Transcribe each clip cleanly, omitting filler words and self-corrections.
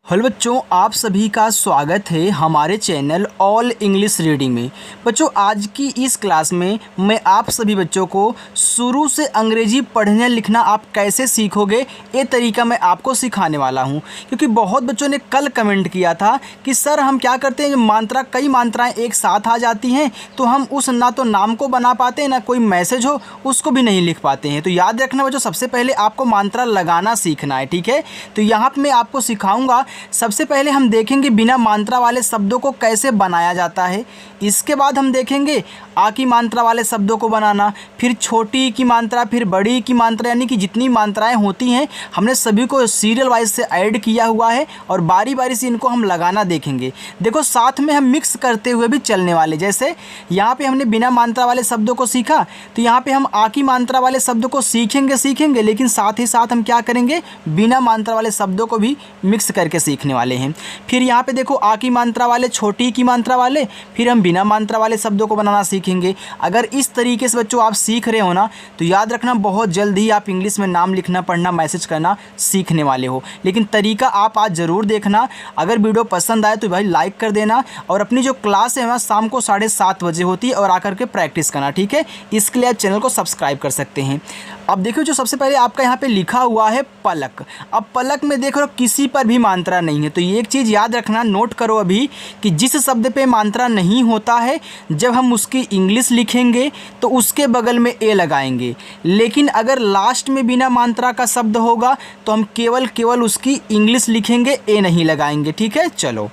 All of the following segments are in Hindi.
हेलो बच्चों, आप सभी का स्वागत है हमारे चैनल ऑल इंग्लिश रीडिंग में। बच्चों, आज की इस क्लास में मैं आप सभी बच्चों को शुरू से अंग्रेजी पढ़ना लिखना आप कैसे सीखोगे ये तरीका मैं आपको सिखाने वाला हूं। क्योंकि बहुत बच्चों ने कल कमेंट किया था कि सर हम क्या करते हैं, कई मात्राएं एक साथ आ जाती हैं तो हम उस ना तो नाम को बना पाते हैं ना कोई मैसेज हो उसको भी नहीं लिख पाते हैं। तो याद रखना बच्चों, सबसे पहले आपको मात्रा लगाना सीखना है, ठीक है। तो यहाँ पर मैं आपको सिखाऊँगा। सबसे पहले हम देखेंगे बिना मात्रा वाले शब्दों को कैसे बनाया जाता है। इसके बाद हम देखेंगे आ की मात्रा वाले शब्दों को बनाना, फिर छोटी की मात्रा, फिर बड़ी की मात्रा, यानी कि जितनी मात्राएं होती हैं हमने सभी को सीरियल वाइज से ऐड किया हुआ है और बारी बारी से इनको हम लगाना देखेंगे। देखो, साथ में हम मिक्स करते हुए भी चलने वाले। जैसे यहाँ पे हमने बिना मात्रा वाले शब्दों को सीखा, तो यहाँ पे हम आ की मात्रा वाले शब्दों को सीखेंगे, लेकिन साथ ही साथ हम क्या करेंगे, बिना मात्रा वाले शब्दों को भी मिक्स करके सीखने वाले हैं। फिर यहाँ पे देखो, आ की मात्रा वाले, छोटी की मात्रा वाले, फिर हम बिना मात्रा वाले शब्दों को बनाना सीखेंगे। अगर इस तरीके से बच्चों आप सीख रहे हो ना, तो याद रखना बहुत जल्द ही आप इंग्लिश में नाम लिखना, पढ़ना, मैसेज करना सीखने वाले हो। लेकिन तरीका आप आज ज़रूर देखना। अगर वीडियो पसंद आए तो भाई लाइक कर देना, और अपनी जो क्लास है वह शाम को 7:30 बजे होती है, और आकर के प्रैक्टिस करना, ठीक है। इसके लिए आप चैनल को सब्सक्राइब कर सकते हैं। अब देखो, जो सबसे पहले आपका यहाँ पे लिखा हुआ है पलक। अब पलक में देख रहे हो किसी पर भी मात्रा नहीं है, तो ये एक चीज़ याद रखना, नोट करो अभी, कि जिस शब्द पे मात्रा नहीं होता है जब हम उसकी इंग्लिश लिखेंगे तो उसके बगल में ए लगाएंगे। लेकिन अगर लास्ट में बिना मात्रा का शब्द होगा तो हम केवल उसकी इंग्लिश लिखेंगे, ए नहीं लगाएंगे, ठीक है। चलो,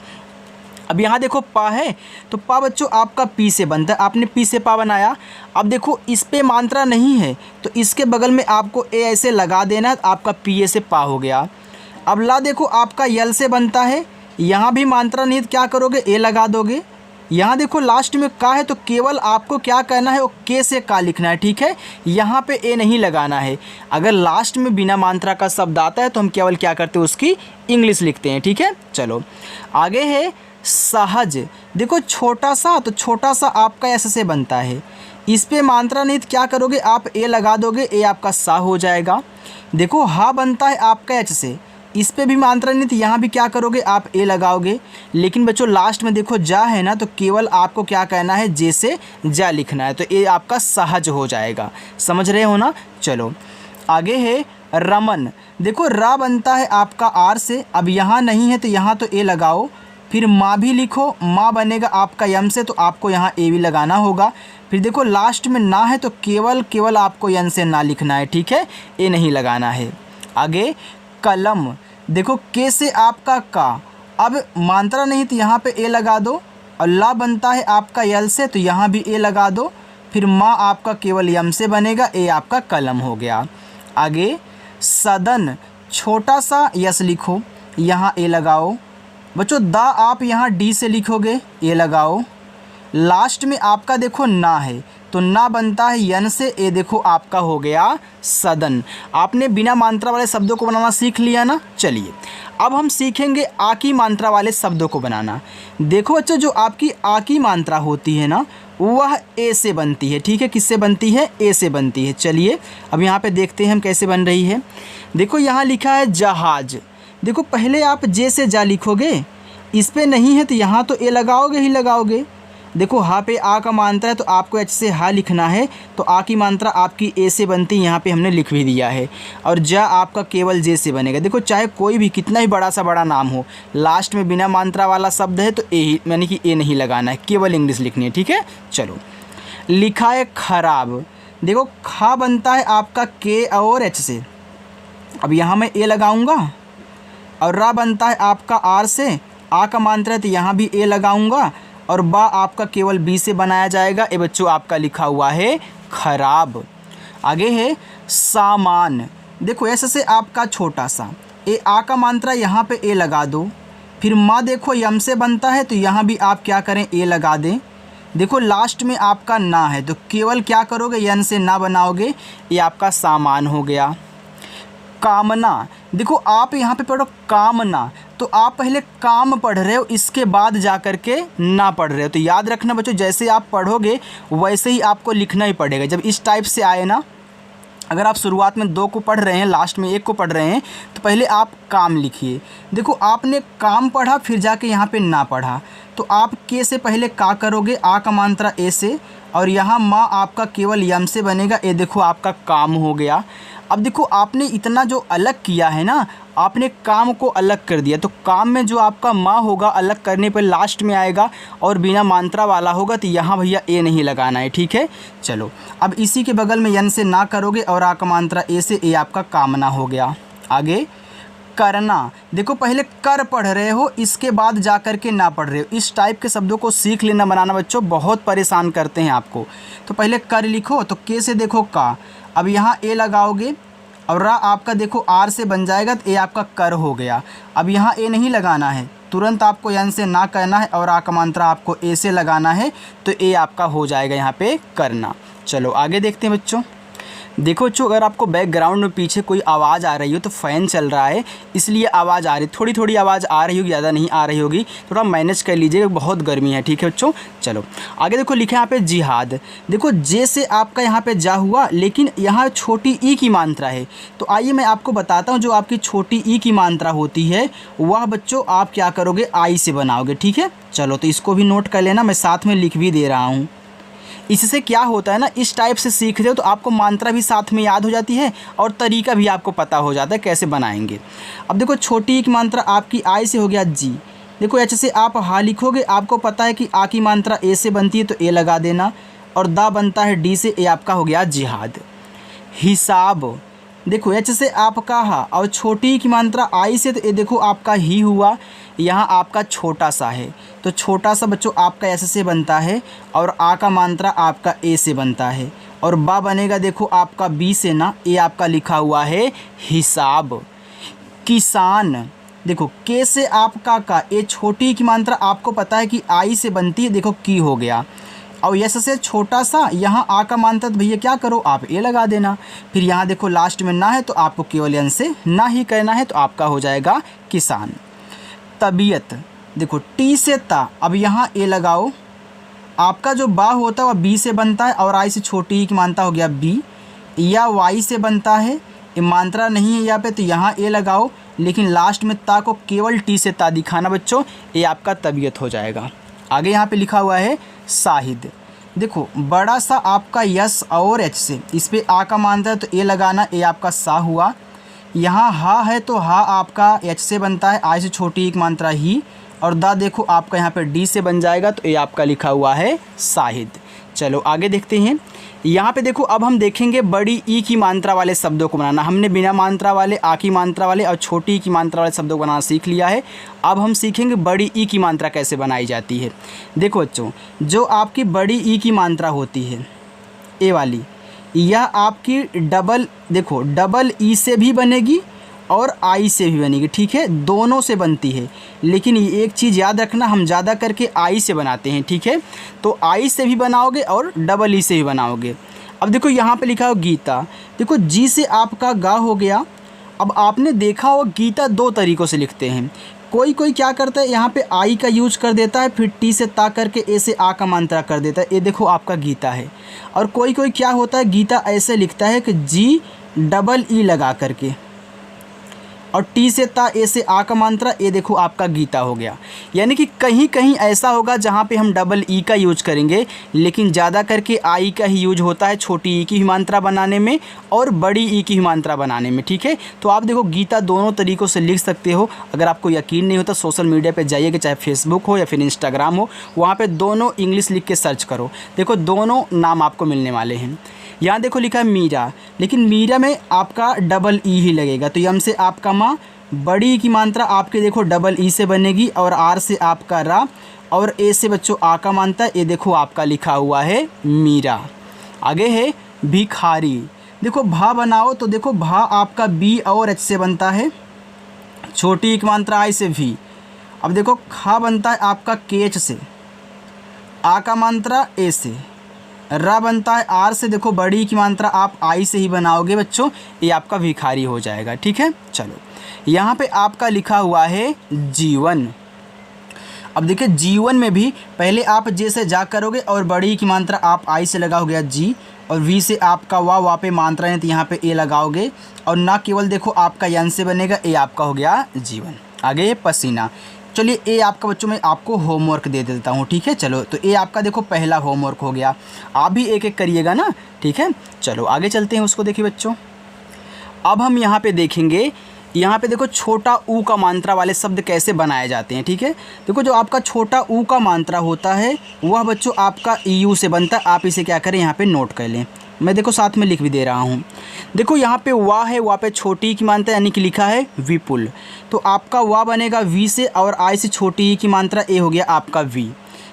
अब यहाँ देखो पा है, तो पा बच्चों आपका पी से बनता है। आपने पी से पा बनाया। अब देखो इस पे मात्रा नहीं है तो इसके बगल में आपको ए ऐसे लगा देना, आपका पी ए से पा हो गया। अब ला देखो आपका यल से बनता है, यहाँ भी मात्रा नहीं, तो क्या करोगे, ए लगा दोगे। यहाँ देखो लास्ट में का है, तो केवल आपको क्या करना है, वो के से का लिखना है, ठीक है। यहाँ पे ए नहीं लगाना है। अगर लास्ट में बिना मात्रा का शब्द आता है तो हम केवल क्या करते हैं, उसकी इंग्लिश लिखते हैं, ठीक है। चलो, आगे है सहज। देखो छोटा सा, तो छोटा सा आपका ऐसे से बनता है। इस पे मात्रा नहीं, तो क्या करोगे, आप ए लगा दोगे, ए आपका सा हो जाएगा। देखो हा बनता है आपका एच से, इस पे भी मात्रा नहीं, तो यहाँ भी क्या करोगे, आप ए लगाओगे। लेकिन बच्चों लास्ट में देखो जा है ना, तो केवल आपको क्या कहना है, जे से जा लिखना है, तो ए आपका सहज हो जाएगा। समझ रहे हो ना। चलो, आगे है रमन। देखो रा बनता है आपका आर से, अब यहाँ नहीं है तो यहाँ तो ए लगाओ। फिर माँ भी लिखो, माँ बनेगा आपका यम से, तो आपको यहाँ ए भी लगाना होगा। फिर देखो लास्ट में ना है तो केवल आपको यन से ना लिखना है, ठीक है, ए नहीं लगाना है। आगे कलम। देखो के से आपका का, अब मात्रा नहीं तो यहाँ पे ए लगा दो, और ला बनता है आपका यल से, तो यहाँ भी ए लगा दो। फिर माँ आपका केवल यम से बनेगा, ए आपका कलम हो गया। आगे सदन, छोटा सा यस लिखो, यहाँ ए लगाओ। बच्चों दा आप यहाँ डी से लिखोगे, ए लगाओ। लास्ट में आपका देखो ना है, तो ना बनता है यन से, ए देखो आपका हो गया सदन। आपने बिना मात्रा वाले शब्दों को बनाना सीख लिया ना। चलिए, अब हम सीखेंगे आ की मात्रा वाले शब्दों को बनाना। देखो बच्चों, जो आपकी आ की मात्रा होती है ना, वह ए से बनती है, ठीक है। किससे बनती है, ए से बनती है। चलिए अब यहाँ पे देखते हैं हम कैसे बन रही है। देखो यहाँ लिखा है जहाज। देखो पहले आप जे से जा लिखोगे, इस पे नहीं है तो यहाँ तो ए लगाओगे ही लगाओगे। देखो हा पे आ का मात्रा है तो आपको एच से हा लिखना है, तो आ की मात्रा आपकी ए से बनती है, यहाँ पे हमने लिख भी दिया है। और जा आपका केवल जे से बनेगा। देखो चाहे कोई भी कितना ही बड़ा सा बड़ा नाम हो, लास्ट में बिना मात्रा वाला शब्द है तो ए, यानी कि ए नहीं लगाना है, केवल इंग्लिश लिखनी है, ठीक है। चलो, लिखा है खराब। देखो खा बनता है आपका के और एच से, अब यहाँ मैं ए लगाऊँगा, और रा बनता है आपका आर से, आ का मात्रा है तो यहाँ भी ए लगाऊंगा, और बा आपका केवल बी से बनाया जाएगा। ए बच्चों आपका लिखा हुआ है खराब। आगे है सामान। देखो ऐसे से आपका छोटा सा, ए आ का मात्रा यहाँ पे ए लगा दो। फिर माँ देखो यम से बनता है, तो यहाँ भी आप क्या करें, ए लगा दें। देखो लास्ट में आपका ना है तो केवल क्या करोगे, यन से ना बनाओगे, ये आपका सामान हो गया। कामना। देखो आप यहाँ पे पढ़ो कामना, तो आप पहले काम पढ़ रहे हो, इसके बाद जा कर के ना पढ़ रहे हो। तो याद रखना बच्चों, जैसे आप पढ़ोगे वैसे ही आपको लिखना ही पड़ेगा। जब इस टाइप से आए ना, अगर आप शुरुआत में 2 को पढ़ रहे हैं, लास्ट में 1 को पढ़ रहे हैं, तो पहले आप काम लिखिए। देखो आपने काम पढ़ा, फिर जाके यहाँ पे ना पढ़ा, तो आप के से पहले का करोगे, आ का मात्रा ए से, और यहाँ माँ आपका केवल यम से बनेगा। ये देखो आपका काम हो गया। अब देखो आपने इतना जो अलग किया है ना, आपने काम को अलग कर दिया, तो काम में जो आपका माँ होगा अलग करने पर लास्ट में आएगा और बिना मात्रा वाला होगा, तो यहाँ भैया ए नहीं लगाना है, ठीक है। चलो अब इसी के बगल में यन से ना करोगे और आ का मात्रा ए से, ए आपका कामना हो गया। आगे करना, देखो पहले कर पढ़ रहे हो, इसके बाद जा कर के ना पढ़ रहे हो। इस टाइप के शब्दों को सीख लेना बनाना बच्चों, बहुत परेशान करते हैं आपको। तो पहले कर लिखो, तो के से देखो का, अब यहाँ ए लगाओगे और रा आपका देखो आर से बन जाएगा, तो ए आपका कर हो गया। अब यहाँ ए नहीं लगाना है, तुरंत आपको यन से ना कहना है और आ का मात्रा आपको ए से लगाना है, तो ए आपका हो जाएगा यहाँ पे करना। चलो आगे देखते हैं बच्चों। देखो बच्चों, अगर आपको बैकग्राउंड में पीछे कोई आवाज़ आ रही हो तो फ़ैन चल रहा है, इसलिए आवाज़ आ रही, थोड़ी थोड़ी आवाज़ आ रही होगी, ज़्यादा नहीं आ रही होगी, थोड़ा मैनेज कर लीजिएगा, बहुत गर्मी है, ठीक है बच्चों। चलो आगे देखो, लिखा है यहाँ पे जिहाद। देखो जे से आपका यहाँ पे जा हुआ, लेकिन यहाँ छोटी ई की मात्रा है, तो आइए मैं आपको बताता हूँ जो आपकी छोटी ई की मात्रा होती है वह बच्चों आप क्या करोगे, आई से बनाओगे, ठीक है। चलो तो इसको भी नोट कर लेना, मैं साथ में लिख भी दे रहा हूँ। इससे क्या होता है ना, इस टाइप से सीख रहे हो तो आपको मात्रा भी साथ में याद हो जाती है और तरीका भी आपको पता हो जाता है कैसे बनाएंगे। अब देखो छोटी की मात्रा आपकी आई से हो गया जी। देखो एच से आप हा लिखोगे, आपको पता है कि आ की मात्रा ए से बनती है, तो ए लगा देना, और दा बनता है डी से, ए आपका हो गया जिहाद। हिसाब, देखो एच से आपका हा और छोटी की मात्रा आई से, तो ये देखो आपका ही हुआ, यहाँ आपका छोटा सा है, तो छोटा सा बच्चों आपका एस से बनता है और आ का मात्रा आपका ए से बनता है, और बा बनेगा देखो आपका बी से ना, ए आपका लिखा हुआ है हिसाब। किसान, देखो के से आपका का, ए छोटी की मात्रा आपको पता है कि आई से बनती है, देखो की हो गया, और यस से छोटा सा, यहाँ आ का मात्रा तो भैया क्या करो आप ए लगा देना। फिर यहाँ देखो लास्ट में ना है, तो आपको केवल यन से ना ही कहना है, तो आपका हो जाएगा किसान। तबीयत, देखो टी से ता, अब यहाँ ए लगाओ, आपका जो बा होता है वह बी से बनता है और आई से छोटी की मात्रा हो गया बी, या वाई से बनता है, ये मात्रा नहीं है यहाँ पे, तो यहाँ ए लगाओ, लेकिन लास्ट में ता को केवल टी से ता दिखाना बच्चों, ये आपका तबीयत हो जाएगा। आगे यहाँ पे लिखा हुआ है शाहिद। देखो बड़ा सा आपका यस और एच से, इस पे आ का मात्रा है तो ए लगाना, ए आपका सा हुआ। यहाँ हा है तो हा आपका एच से बनता है, आई से छोटी एक मात्रा ही, और दा देखो आपका यहाँ पे डी से बन जाएगा, तो ये आपका लिखा हुआ है शाहिद। चलो आगे देखते हैं। यहाँ पे देखो अब हम देखेंगे बड़ी ई की मात्रा वाले शब्दों को बनाना। हमने बिना मात्रा वाले, आ की मात्रा वाले और छोटी ई की मात्रा वाले शब्दों को बनाना सीख लिया है। अब हम सीखेंगे बड़ी ई की मात्रा कैसे बनाई जाती है। देखो बच्चों, जो आपकी बड़ी ई की मात्रा होती है ए वाली, यह आपकी डबल, देखो डबल ई से भी बनेगी और आई से भी बनेगी, ठीक है, दोनों से बनती है। लेकिन ये एक चीज़ याद रखना, हम ज़्यादा करके आई से बनाते हैं, ठीक है। तो आई से भी बनाओगे और डबल ई से भी बनाओगे। अब देखो यहाँ पे लिखा हो गीता, देखो जी से आपका गा हो गया। अब आपने देखा हो गीता दो तरीक़ों से लिखते हैं। कोई कोई क्या करता है, यहाँ पे आई का यूज कर देता है, फिर टी से ता करके ए से आ का मात्रा कर देता है, ये देखो आपका गीता है। और कोई कोई क्या होता है, गीता ऐसे लिखता है कि जी डबल ई लगा करके, और टी से ता, ए से आ का मात्रा, ये देखो आपका गीता हो गया। यानी कि कहीं कहीं ऐसा होगा जहाँ पे हम डबल ई का यूज करेंगे, लेकिन ज़्यादा करके आई का ही यूज होता है छोटी ई की मात्रा बनाने में और बड़ी ई की मात्रा बनाने में, ठीक है। तो आप देखो गीता दोनों तरीक़ों से लिख सकते हो। अगर आपको यकीन नहीं होता, सोशल मीडिया पर जाइएगा, चाहे फेसबुक हो या फिर इंस्टाग्राम हो, वहाँ पर दोनों इंग्लिश लिख के सर्च करो, देखो दोनों नाम आपको मिलने वाले हैं। यहाँ देखो लिखा है मीरा, लेकिन मीरा में आपका डबल ई ही लगेगा, तो यम से आपका माँ, बड़ी की मात्रा आपके देखो डबल ई से बनेगी, और आर से आपका रा, और ए से बच्चों आ का मात्रा, ये देखो आपका लिखा हुआ है मीरा। आगे है भिखारी, देखो भा बनाओ, तो देखो भा आपका बी और एच से बनता है, छोटी की मात्रा आई से भी। अब देखो खा बनता है आपका के एच से, आ का मात्रा ए से, रा बनता है आर से, देखो बड़ी की मात्रा आप आई से ही बनाओगे बच्चों, ये आपका भिखारी हो जाएगा, ठीक है। चलो यहाँ पे आपका लिखा हुआ है जीवन। अब देखिए जीवन में भी पहले आप जे से जा करोगे और बड़ी की मात्रा आप आई से लगा हो गया जी, और वी से आपका वा पे मात्रा है तो यहाँ पे ए लगाओगे। और ना केवल देखो आपका यन से बनेगा, ए आपका हो गया जीवन। आगे पसीना। चलिए ए आपका बच्चों में आपको होमवर्क दे देता हूँ, ठीक है। चलो तो ए आपका देखो पहला होमवर्क हो गया। आप भी एक एक करिएगा ना, ठीक है। चलो आगे चलते हैं, उसको देखिए बच्चों। अब हम यहाँ पे देखेंगे, यहाँ पे देखो छोटा ऊ का मात्रा वाले शब्द कैसे बनाए जाते हैं, ठीक है। देखो जो आपका छोटा ऊ का मात्रा होता है वह बच्चों आपका यू से बनता है। आप इसे क्या करें, यहाँ पे नोट कर लें। मैं देखो साथ में लिख भी दे रहा हूँ। देखो यहाँ पे वाह है, वाह पे छोटी की मात्रा यानी कि लिखा है विपुल, तो आपका वाह बनेगा वी से, और आई से छोटी की मात्रा ए हो गया आपका वी।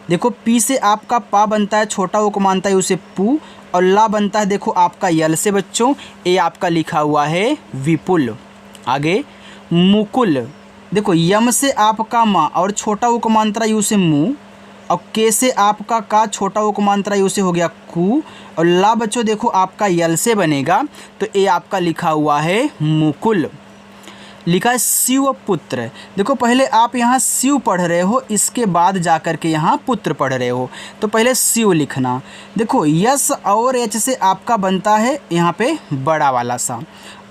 देखो पी से आपका पा बनता है, छोटा ऊ को मानता है उसे पू, और ला बनता है देखो आपका यल से बच्चों, ए आपका लिखा हुआ है विपुल। आगे मुकुल। देखो यम से आपका माँ और छोटा ऊ को मात्रा यू से मु, और के से आपका का, छोटा ऊ को मात्रा यू से हो गया कु, और ला बच्चों देखो आपका यल से बनेगा, तो ए आपका लिखा हुआ है मुकुल। लिखा है शिवपुत्र। देखो पहले आप यहाँ शिव पढ़ रहे हो, इसके बाद जा कर के यहाँ पुत्र पढ़ रहे हो, तो पहले शिव लिखना। देखो यस और एच से आपका बनता है यहाँ पे बड़ा वाला सा,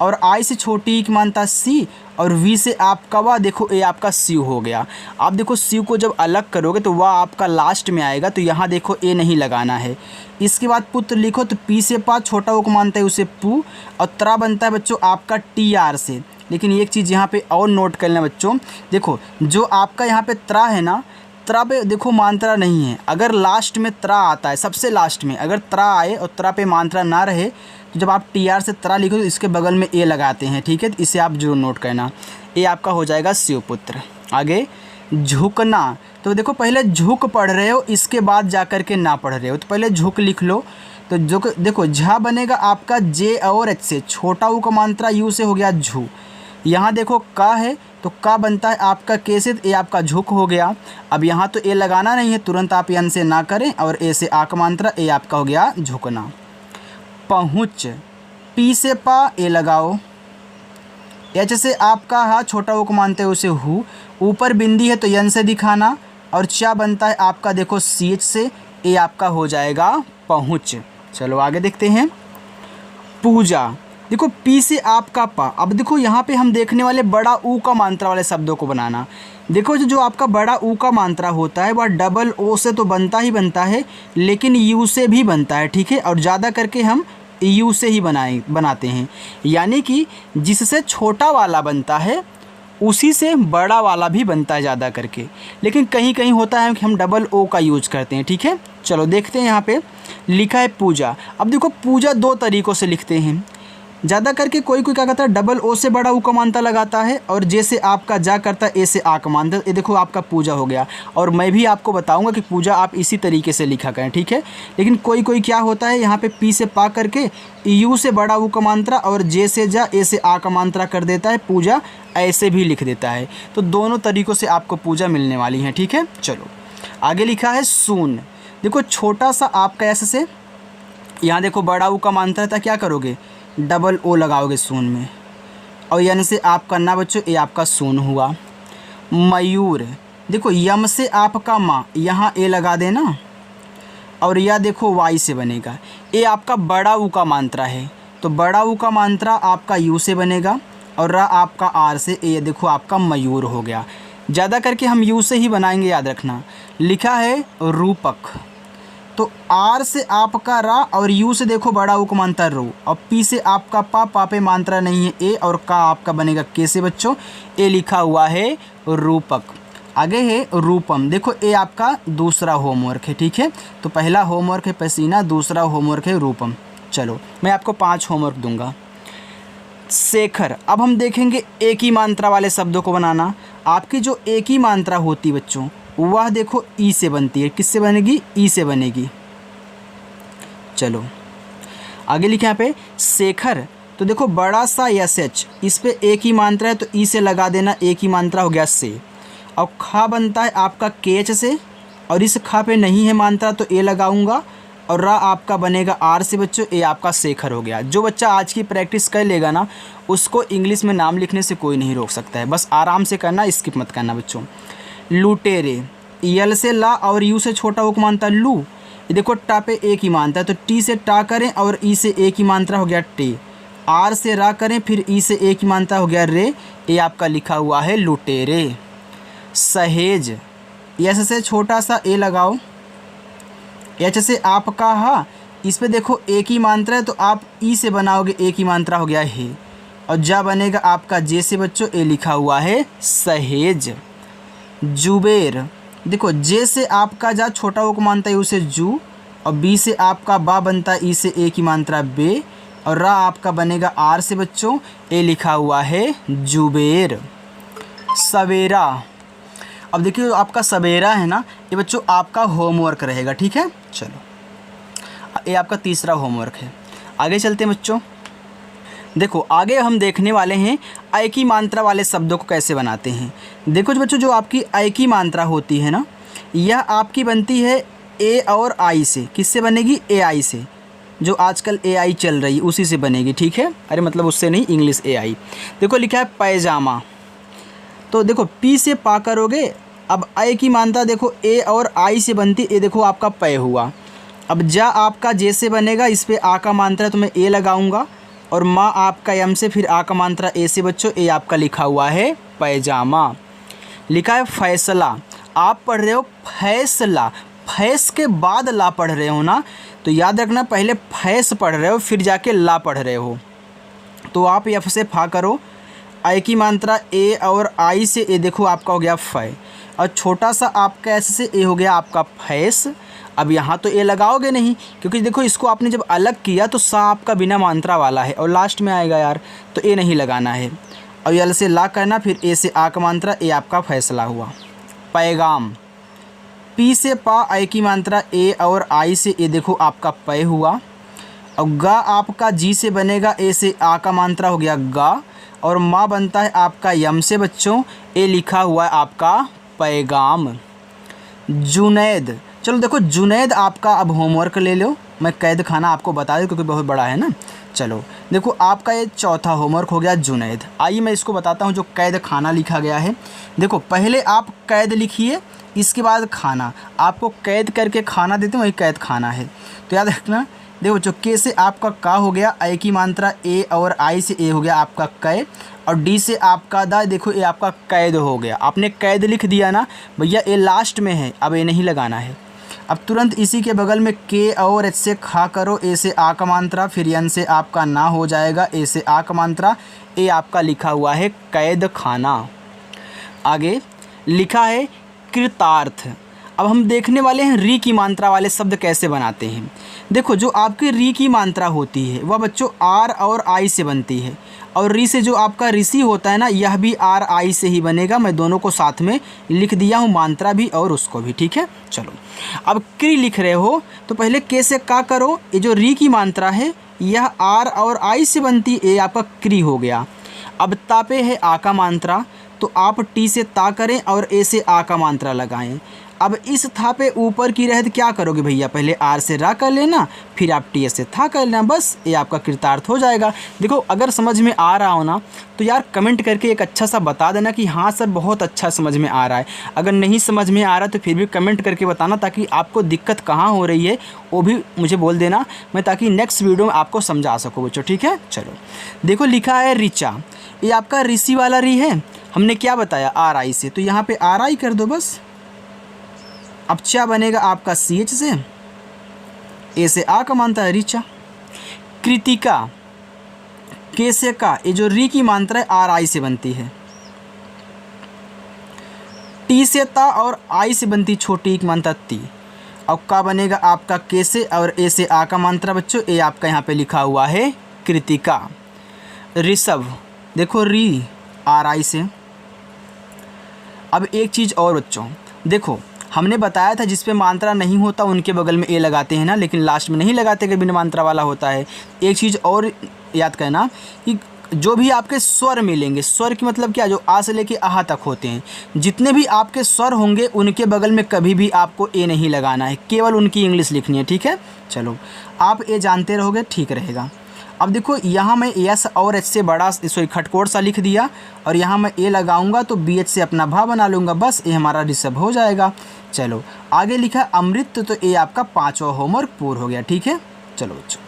और आई से छोटी की मानता सी, और वी से आपका वा, देखो ए आपका शिव हो गया। आप देखो शिव को जब अलग करोगे तो वह आपका लास्ट में आएगा, तो यहाँ देखो ए नहीं लगाना है। इसके बाद पुत्र लिखो, तो पी से पा, छोटा वो को मानता है उसे पू, और त्रा बनता है बच्चों आपका टी आर से। लेकिन एक चीज़ यहाँ पे और नोट कर लेना बच्चों, देखो जो आपका यहाँ पे त्रा है ना, त्रा पे देखो मात्रा नहीं है। अगर लास्ट में त्रा आता है, सबसे लास्ट में अगर त्रा आए और त्रा पे मात्रा ना रहे, तो जब आप टी आर से त्रा लिखो तो इसके बगल में ए लगाते हैं, ठीक है। तो इसे आप जरूर नोट करना। ए आपका हो जाएगा शिवपुत्र। आगे झुकना। तो देखो पहले झुक पढ़ रहे हो, इसके बाद जा कर के ना पढ़ रहे हो, तो पहले झुक लिख लो। तो झुक देखो झा बनेगा आपका जे और एच से, छोटा ऊ का मात्रा यू से हो गया झू। यहाँ देखो का है, तो का बनता है आपका के से, ए आपका झुक हो गया। अब यहाँ तो ए लगाना नहीं है, तुरंत आप यन से ना करें, और ए से आ का मात्रा, ए आपका हो गया झुकना। पहुँच। पी से पा, ए लगाओ। एच से आपका हा, छोटा वो को मानते हैं उसे हु, ऊपर बिंदी है तो यन से दिखाना, और चा बनता है आपका देखो सी एच से, ए आपका हो जाएगा पहुँच। चलो आगे देखते हैं। पूजा। देखो पी से आपका पा। अब देखो यहाँ पे हम देखने वाले बड़ा ऊ का मात्रा वाले शब्दों को बनाना। देखो जो आपका बड़ा ऊ का मात्रा होता है वह डबल ओ से तो बनता ही बनता है, लेकिन यू से भी बनता है, ठीक है। और ज़्यादा करके हम यू से ही बनाते हैं, यानी कि जिससे छोटा वाला बनता है उसी से बड़ा वाला भी बनता है ज़्यादा करके, लेकिन कहीं कहीं होता है कि हम डबल ओ का यूज करते हैं, ठीक है। चलो देखते हैं, यहाँ पे लिखा है पूजा। अब देखो पूजा दो तरीक़ों से लिखते हैं। ज़्यादा करके कोई क्या करता है, डबल ओ से बड़ा ऊ का मात्रा लगाता है, और जैसे आपका जा करता है ए से आ का मात्रा, ये देखो आपका पूजा हो गया। और मैं भी आपको बताऊंगा कि पूजा आप इसी तरीके से लिखा करें, ठीक है। लेकिन कोई क्या होता है, यहाँ पे पी से पा करके यू से बड़ा ऊ का मात्रा और जे से जा, ए से आ का मात्रा कर देता है, पूजा ऐसे भी लिख देता है। तो दोनों तरीक़ों से आपको पूजा मिलने वाली है, ठीक है। चलो आगे लिखा है सून। देखो छोटा सा आपका ऐसे से, यहाँ देखो बड़ा ऊ का मात्रा था, क्या करोगे, डबल ओ लगाओगे सून में, और यन से आपका ना बच्चों, ये आपका सून हुआ। मयूर। देखो यम से आपका माँ, यहाँ ए लगा देना, और यह देखो वाई से बनेगा। ए आपका बड़ा ऊ का मात्रा है, तो बड़ा ऊ का मात्रा आपका यू से बनेगा, और रा आपका आर से, ए देखो आपका मयूर हो गया। ज़्यादा करके हम यू से ही बनाएंगे, याद रखना। लिखा है रूपक। तो आर से आपका रा, और यू से देखो बड़ा ऊ को मानता है रू, और पी से आपका पा पे मात्रा नहीं है ए, और का आपका बनेगा के से बच्चों, ए लिखा हुआ है रूपक। आगे है रूपम। देखो ए आपका दूसरा होमवर्क है, ठीक है। तो पहला होमवर्क है पसीना, दूसरा होमवर्क है रूपम। चलो मैं आपको 5 होमवर्क दूंगा। शेखर। अब हम देखेंगे एक ही मात्रा वाले शब्दों को बनाना। आपकी जो एक ही मात्रा होती बच्चों, वह देखो ई से बनती है। किससे बनेगी, ई से बनेगी। चलो आगे लिखे यहाँ पे शेखर। तो देखो बड़ा सा एस एच, इस पे एक ही मात्रा है तो ई से लगा देना, एक ही मात्रा हो गया से। और खा बनता है आपका केच से, और इस खा पे नहीं है मात्रा तो ए लगाऊंगा, और रा आपका बनेगा आर से बच्चों, ए आपका शेखर हो गया। जो बच्चा आज की प्रैक्टिस कर लेगा ना, उसको इंग्लिश में नाम लिखने से कोई नहीं रोक सकता है। बस आराम से करना, स्किप मत करना बच्चों। लुटेरे। यल से ला और यू से छोटा वो मानता लू, ये देखो टा पे ए की मात्रा है, तो टी से टा करें और ई से ए की मात्रा हो गया टे। आर से रा करें, फिर ई से ए की मात्रा हो गया रे। ये आपका लिखा हुआ है लुटेरे। सहेज, एस से छोटा सा ए लगाओ, एच से आपका हा, इस पे देखो ए की मात्रा है तो आप ई से बनाओगे, ए की मात्रा हो गया हे, और जा बनेगा आपका जे से बच्चों ए लिखा हुआ है सहेज। जुबेर, देखो जे से आपका जा छोटा वो को मानता है उसे जू, और बी से आपका बा बनता है ई से ए की मात्रा बे, और रा आपका बनेगा आर से बच्चों ए लिखा हुआ है जुबेर। सवेरा, अब देखिए आपका सवेरा है ना, ये बच्चों आपका होमवर्क रहेगा, ठीक है। चलो ये आपका तीसरा होमवर्क है। आगे चलते हैं बच्चों। देखो आगे हम देखने वाले हैं ऐ की मात्रा वाले शब्दों को कैसे बनाते हैं। देखो जो बच्चों, जो आपकी ऐ की मात्रा होती है ना, यह आपकी बनती है ए और आई से। किससे बनेगी? ए आई से। जो आजकल ए आई चल रही है उसी से बनेगी, ठीक है। अरे मतलब उससे नहीं, इंग्लिश ए आई। देखो लिखा है पैजामा, तो देखो पी से पा करोगे। अब ऐ की मात्रा देखो ए और आई से बनती, ये देखो आपका पै हुआ। अब जा आपका जैसे बनेगा, इस पे आ का मात्रा तो मैं ए लगाऊंगा, और माँ आपका यम से, फिर आ का मात्रा ए से बच्चों ए आपका लिखा हुआ है पैजामा। लिखा है फैसला, आप पढ़ रहे हो फैसला, फैस के बाद ला पढ़ रहे हो ना, तो याद रखना पहले फैस पढ़ रहे हो फिर जाके ला पढ़ रहे हो। तो आप यफ से फा करो, आई की मात्रा ए और आई से ए देखो आपका हो गया फै, और छोटा सा आपका ऐसे से ए हो गया आपका फैस। अब यहाँ तो ए लगाओगे नहीं, क्योंकि देखो इसको आपने जब अलग किया तो सा आपका बिना मात्रा वाला है और लास्ट में आएगा यार, तो ए नहीं लगाना है। और यल से ला करना, फिर ए से आ का मात्रा, ए आपका फैसला हुआ। पैगाम, पी से पा, आई की मात्रा ए और आई से ए देखो आपका पै हुआ, और गा आपका जी से बनेगा, ए से आ का मात्रा हो गया गा, और माँ बनता है आपका यम से बच्चों, ए लिखा हुआ है आपका पैगाम। जुनैद, चलो देखो जुनैद आपका अब होमवर्क ले लो, मैं कैद खाना आपको बता दूं क्योंकि बहुत बड़ा है ना। चलो देखो आपका ये चौथा होमवर्क हो गया जुनैद। आइए मैं इसको बताता हूँ जो कैद खाना लिखा गया है। देखो पहले आप कैद लिखिए, इसके बाद खाना। आपको कैद करके खाना देते हैं, वही कैद खाना है, तो याद रखना। देखो जो के से आपका का हो गया, ऐ की मात्रा ए और आई से ए हो गया आपका कै, और डी से आपका दा, देखो ये आपका कैद हो गया। आपने कैद लिख दिया ना भैया, ए लास्ट में है, अब ये नहीं लगाना है। अब तुरंत इसी के बगल में के और एच से खा करो, ए से आ का मात्रा, फिर यन से आपका ना हो जाएगा, ए से आ का मात्रा, ए आपका लिखा हुआ है कैद खाना। आगे लिखा है कृतार्थ। अब हम देखने वाले हैं री की मात्रा वाले शब्द कैसे बनाते हैं। देखो जो आपकी री की मात्रा होती है वह बच्चों आर और आई से बनती है, और री से जो आपका ऋषि होता है ना, यह भी आर आई से ही बनेगा। मैं दोनों को साथ में लिख दिया हूँ, मात्रा भी और उसको भी, ठीक है। चलो अब क्री लिख रहे हो तो पहले के से का करो, ये जो री की मात्रा है यह आर और आई से बनती, ये आपका क्री हो गया। अब ता पे है आ का मात्रा, तो आप टी से ता करें और ए से आ का मात्रा लगाएं। अब इस था पे ऊपर की रहत क्या करोगे भैया, पहले आर से रा कर लेना, फिर आप टी से था कर लेना, बस ये आपका कृतार्थ हो जाएगा। देखो अगर समझ में आ रहा हो ना तो यार कमेंट करके एक अच्छा सा बता देना कि हाँ सर बहुत अच्छा समझ में आ रहा है। अगर नहीं समझ में आ रहा तो फिर भी कमेंट करके बताना, ताकि आपको दिक्कत कहाँ हो रही है वो भी मुझे बोल देना, मैं ताकि नेक्स्ट वीडियो में आपको समझा सकूँ बच्चों, ठीक है। चलो देखो लिखा है ऋचा, ये आपका ऋषि वाला री है। हमने क्या बताया आर आई से, तो यहाँ पे आर आई कर दो बस। अब चा बनेगा आपका सी एच से, ए से आ का मानता है ऋचा। कृतिका, के से का, ये जो री की मात्रा है आर आई से बनती है। टी से ता और आई से बनती छोटी एक मात्रा ती। अब का बनेगा आपका के से और ए से आ का मात्रा बच्चों, ए आपका यहाँ पे लिखा हुआ है कृतिका। ऋषभ, देखो री आर आई से। अब एक चीज़ और बच्चों, देखो हमने बताया था जिस पे मात्रा नहीं होता उनके बगल में ए लगाते हैं ना, लेकिन लास्ट में नहीं लगाते कि बिना मात्रा वाला होता है। एक चीज़ और याद करना कि जो भी आपके स्वर मिलेंगे, स्वर की मतलब क्या, जो आ से लेके आहा तक होते हैं, जितने भी आपके स्वर होंगे उनके बगल में कभी भी आपको ए नहीं लगाना है, केवल उनकी इंग्लिश लिखनी है, ठीक है। चलो आप ए जानते रहोगे, ठीक रहेगा। अब देखो यहाँ मैं एस और एच से बड़ा सॉरी खटकोट सा लिख दिया, और यहाँ मैं ए लगाऊंगा तो बी एच से अपना भा बना लूँगा, बस ये हमारा ऋषभ हो जाएगा। चलो आगे लिखा है अमृत, तो ये आपका 5वां होमवर्क पूर्ण हो गया। ठीक है, चलो बच्चों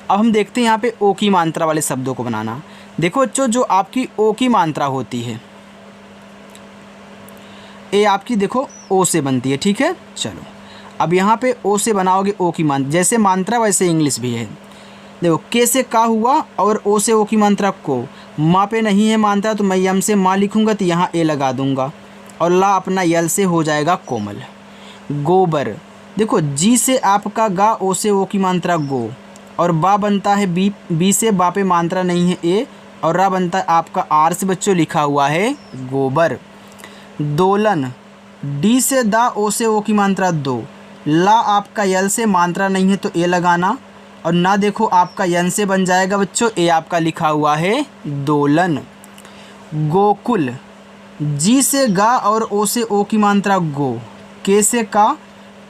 अब हम देखते हैं यहाँ पे ओ की मात्रा वाले शब्दों को बनाना। देखो बच्चों, जो आपकी ओ की मात्रा होती है ये आपकी देखो ओ से बनती है। ठीक है, चलो अब यहाँ पे ओ से बनाओगे ओ की मात्रा, जैसे मात्रा वैसे इंग्लिश भी है। देखो के से का हुआ और ओ से ओ की मात्रा को, माँ पे नहीं है मात्रा तो मैं यम से माँ लिखूँगा तो यहाँ ए लगा दूँगा और ला अपना यल से हो जाएगा कोमल। गोबर, देखो जी से आपका गा, ओ से ओ की मात्रा गो, और बा बनता है बी से बा पे मात्रा नहीं है ए, और रा बनता है आपका आर से बच्चों लिखा हुआ है गोबर। दोलन, डी से दा, ओ से ओ की मात्रा दो, ला आपका यल से मात्रा नहीं है तो ए लगाना, और ना देखो आपका यन से बन जाएगा बच्चों, ए आपका लिखा हुआ है दोलन। गोकुल, जी से गा और ओ से ओ की मात्रा गो, के से का,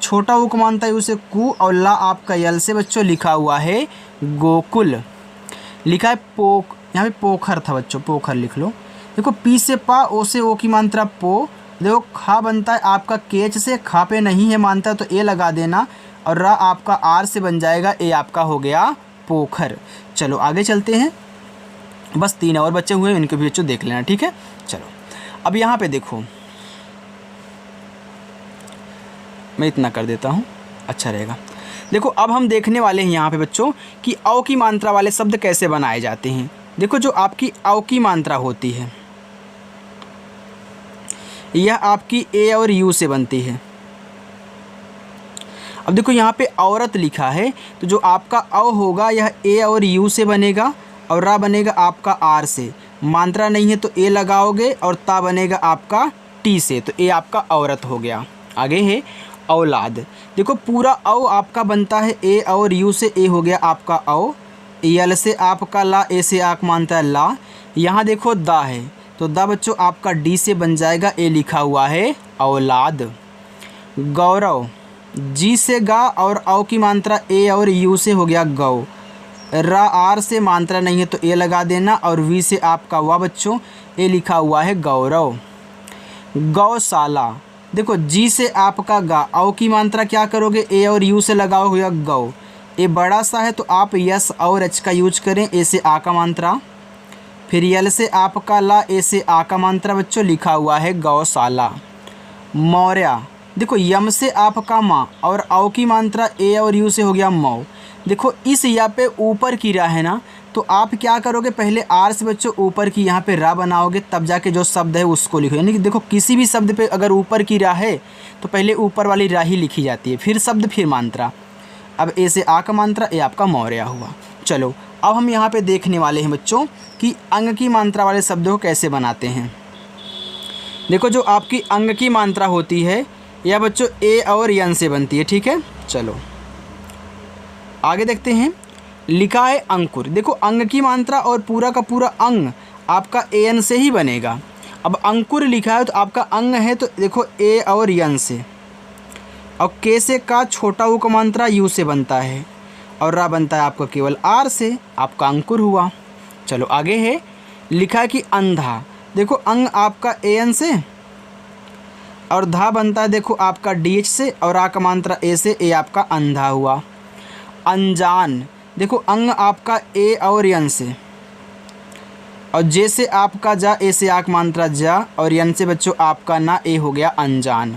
छोटा ओ की मात्रा है उसे कु, और ला आपका यल से बच्चों लिखा हुआ है गोकुल। लिखा है पोख, यहाँ पे पोखर था बच्चों, पोखर लिख लो। देखो पी से पा, ओ से ओ की मात्रा पो, देखो खा बनता है आपका केच से, खा पे नहीं है मात्रा तो ए लगा देना, और रा आपका आर से बन जाएगा, ए आपका हो गया पोखर। चलो आगे चलते हैं, बस 3 और बच्चे हुए, इनके भी बच्चों देख लेना। ठीक है, चलो अब यहाँ पे देखो, मैं इतना कर देता हूँ, अच्छा रहेगा। देखो अब हम देखने वाले हैं यहाँ पे बच्चों कि औ की मात्रा वाले शब्द कैसे बनाए जाते हैं। देखो जो आपकी औ की मात्रा होती है यह आपकी ए और यू से बनती है। अब देखो यहाँ पे औरत लिखा है, तो जो आपका औ होगा यह ए और यू से बनेगा, और रा बनेगा आपका आर से, मात्रा नहीं है तो ए लगाओगे, और ता बनेगा आपका टी से, तो ए आपका औरत हो गया। आगे है औलाद, देखो पूरा औ आपका बनता है ए और यू से, ए हो गया आपका औ, यल से आपका ला, ए से आक मानता है ला, यहाँ देखो दा है तो दा बच्चों आपका डी से बन जाएगा, ए लिखा हुआ है औलाद। गौरव, जी से गा और औ की मात्रा ए और यू से हो गया गौ, रा आर से मात्रा नहीं है तो ए लगा देना, और वी से आपका वा बच्चों, ए लिखा हुआ है गौरव। गौशाला, देखो जी से आपका गा, औ की मात्रा क्या करोगे ए और यू से लगाओ हुआ गौ, ए बड़ा सा है तो आप यस और एच का यूज करें, ए से आ का मात्रा, फिर यल से आपका ला, ए से आ का मात्रा बच्चों लिखा हुआ है गौशाला। मौर्या, देखो यम से आपका माँ और औ की मात्रा ए और यू से हो गया मऊ। देखो इस या पे ऊपर की रा है ना, तो आप क्या करोगे, पहले आर से बच्चों ऊपर की यहाँ पे रा बनाओगे, तब जाके जो शब्द है उसको लिखो। यानी कि देखो किसी भी शब्द पे अगर ऊपर की रा है तो पहले ऊपर वाली रा ही लिखी जाती है, फिर शब्द फिर मात्रा। अब ए से आ का मात्रा, ए आपका मौर्या हुआ। चलो अब हम यहाँ पे देखने वाले हैं बच्चों कि अंग की मात्रा वाले शब्दों को कैसे बनाते हैं। देखो जो आपकी अंग की मात्रा होती है यह बच्चों ए और यन से बनती है। ठीक है, चलो आगे देखते हैं। लिखा है अंकुर, देखो अंग की मात्रा और पूरा का पूरा अंग आपका ए एन से ही बनेगा। अब अंकुर लिखा है तो आपका अंग है तो देखो ए और यन से, और के से का छोटा ऊ का मात्रा यू से बनता है, और रा बनता है आपका केवल आर से, आपका अंकुर हुआ। चलो आगे है, लिखा है कि अंधा, देखो अंग आपका ए एन से, और धा बनता है देखो आपका डी एच से, और आ का मात्रा ए से, ए आपका अंधा हुआ। अनजान, देखो अंग आपका ए और यन से, और जे से आपका जा, ए से आक मात्रा जा, और यन से बच्चों आपका ना, ए हो गया अनजान।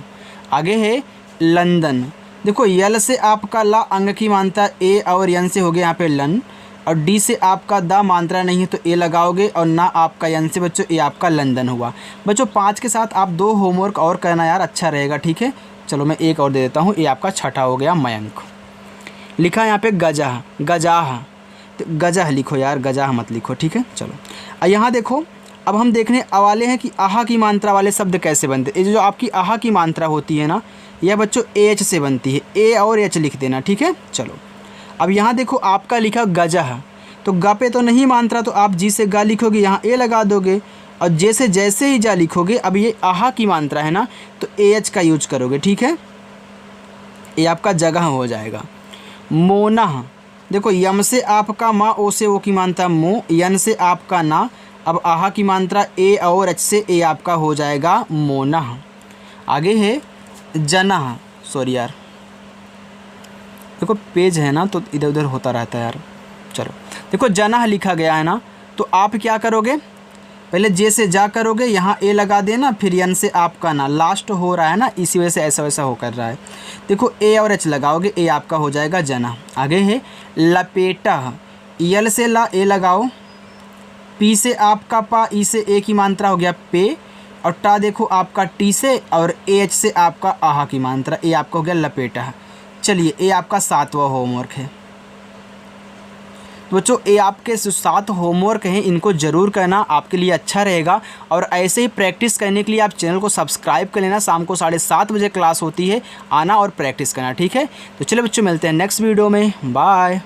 आगे है लंदन, देखो यल से आपका ला, अंग की मात्रा ए और यन से हो गया यहाँ पे लन, और डी से आपका दा मात्रा नहीं है तो ए लगाओगे, और ना आपका यन से बच्चों ए आपका लंदन हुआ। बच्चों 5 के साथ आप 2 होमवर्क और करना यार, अच्छा रहेगा। ठीक है, चलो मैं एक और दे देता हूँ, ए आपका छठा हो गया मयंक। लिखा है यहाँ पे गजाह, गजाह, तो गजाह लिखो यार, गजाह मत लिखो। ठीक है, चलो यहाँ देखो, अब हम देखने वाले हैं कि आहा की मात्रा वाले शब्द कैसे बनते हैं। ये जो आपकी आहा की मात्रा होती है ना, यह बच्चों एच से बनती है, ए और एच लिख देना। ठीक है, चलो अब यहाँ देखो आपका लिखा गजह, तो ग पे तो नहीं मात्रा तो आप जी से गा लिखोगे, यहाँ ए लगा दोगे, और जे से जैसे ही जा लिखोगे, अब ये आहा की मात्रा है ना तो ए एच का यूज करोगे। ठीक है, ये आपका जगह हो जाएगा। मोना, देखो यम से आपका माँ, ओ से ओ की मात्रा मो, यन से आपका ना, अब आहा की मात्रा ए और एच से, ए आपका हो जाएगा मोना। आगे है जना, सॉरी यार, देखो पेज है ना तो इधर उधर होता रहता है यार। चलो देखो जना लिखा गया है ना, तो आप क्या करोगे, पहले जे से जा करोगे, यहाँ ए लगा देना, फिर यन से आपका ना लास्ट हो रहा है ना, इसी वजह से ऐसा वैसा हो कर रहा है। देखो ए और एच लगाओगे, ए आपका हो जाएगा जना। आगे है लपेटा, यल से ला ए लगाओ, पी से आपका पा, ई से ए की मात्रा हो गया पे, और टा देखो आपका टी से, और एच से आपका आहा की मात्रा, ए आपका हो गया लपेटा। चलिए ए आपका 7वां होमवर्क है। तो बच्चों ये आपके 7 होमवर्क हैं, इनको ज़रूर करना, आपके लिए अच्छा रहेगा। और ऐसे ही प्रैक्टिस करने के लिए आप चैनल को सब्सक्राइब कर लेना। शाम को 7:30 बजे क्लास होती है, आना और प्रैक्टिस करना, ठीक है। तो चलिए बच्चों मिलते हैं नेक्स्ट वीडियो में, बाय।